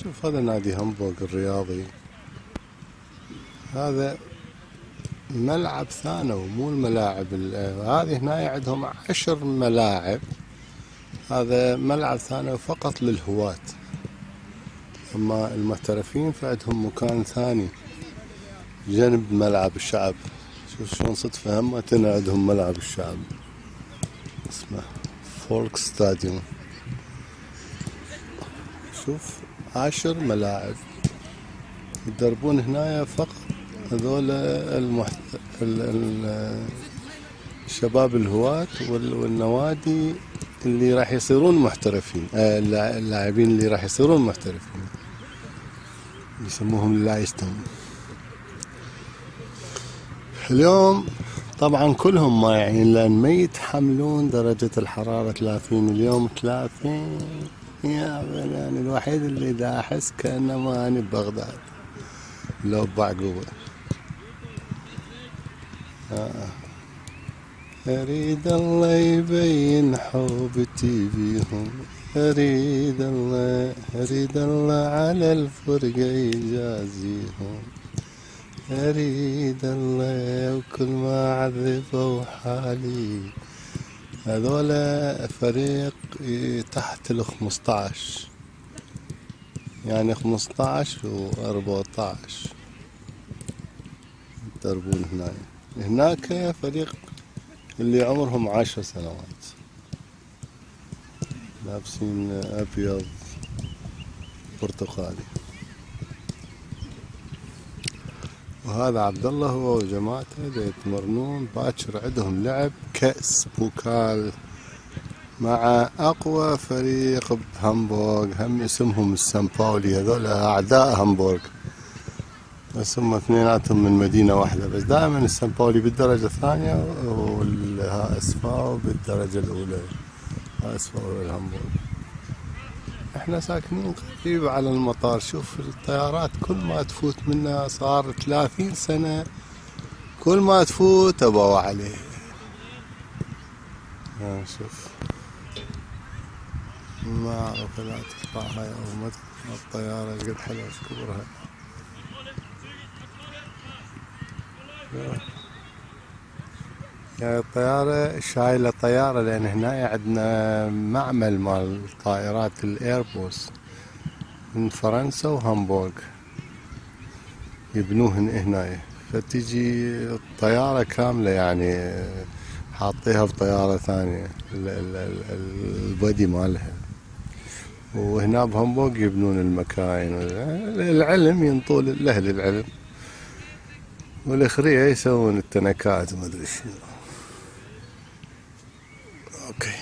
شوف هذا نادي هامبورغ الرياضي. هذا ملعب ثانوي مو الملاعب هذه هنا عندهم 10 ملاعب. هذا ملعب ثانوي فقط للهواة، أما المحترفين فعندهم مكان ثاني جنب ملعب الشعب. شوف شلون صدفة همتنا عندهم ملعب الشعب اسمه فولك ستاديوم. شوف 10 ملاعب يدربون هنا فقط هذول الشباب الهواة والنوادي اللي راح يصيرون محترفين، اللاعبين اللي راح يصيرون محترفين يسموهم اللايستون. اليوم طبعا كلهم ما يعني لان ما يتحملون درجة الحرارة 30. اليوم 30 يا يعني الوحيد اللي دا احس كأنما اني ببغداد لو بعقوبة. أريد الله يبين حبتي بيهم، أريد الله على الفرقة يجازيهم، أريد الله وكل ما عذبوا حالي. هذولا فريق تحت 15 يعني 15 و14 يدربون هناك فريق اللي عمرهم 10 سنوات لابسين أبيض برتقالي. وهذا عبد الله هو وجماعته يتمرنون. باكر عندهم لعب كأس بوكال مع أقوى فريق بهامبورغ، هم اسمهم السامباولي. هذول أعداء هامبورغ بس هم اثنيناتهم من مدينة واحدة، بس دائما السامباولي بالدرجة الثانية والاسفاو بالدرجة الأولى. اسفاو الهامبورغ. احنا ساكنين قريب على المطار. شوف الطيارات كل ما تفوت منا صار 30 سنة كل ما تفوت ابوا عليه. شوف ما اعرف اذا تطلعها او ما تطلع الطيارة قد حلوة كبرها. يعني الطيارة شايلة طيارة لأن هنا عندنا معمل مال طائرات الإيربوس من فرنسا وهامبورغ يبنوهن هنا، فتجي الطيارة كاملة يعني حاطيها بطيارة ثانية البودي مالها. وهنا بهامبورغ يبنون المكاين. العلم ينطول لأهل العلم والأخرية يسوون التنكات وما أدري شنو. اوكي.